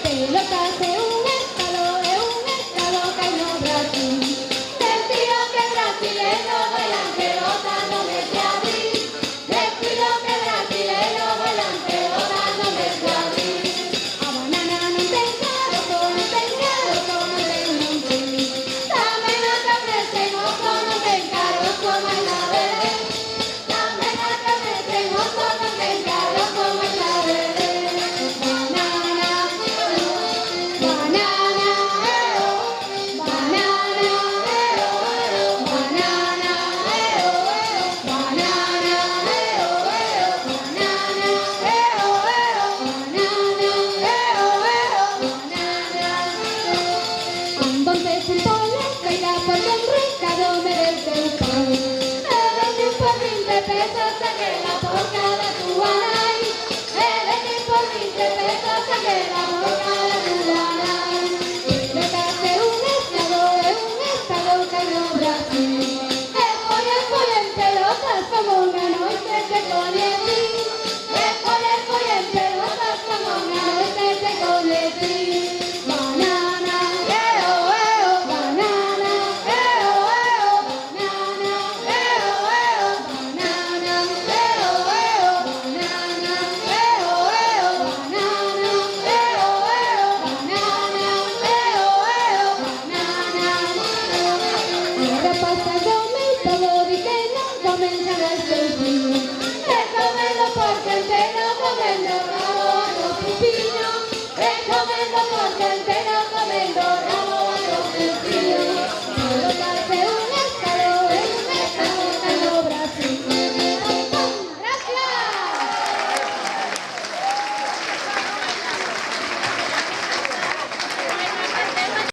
Pelotas de un estado que hay no Brasil. Decido que brasileño bailan pelotas no me sé abrir. Decido que brasileño bailan pelotas no me sé abrir. A banana no te encaro, no te encaro, no te encaro. Dame la que ofrecen ojo, no te encaro, como en la bebé. Dame la que ofrecen ojo, no te encaro, como en la bebé. Entonces un polo que irá por Don Ricardo me del teu pau. Me vendí por 20 pesos, saqué la boca de tu anai. Me vendí por 20 pesos, saqué la boca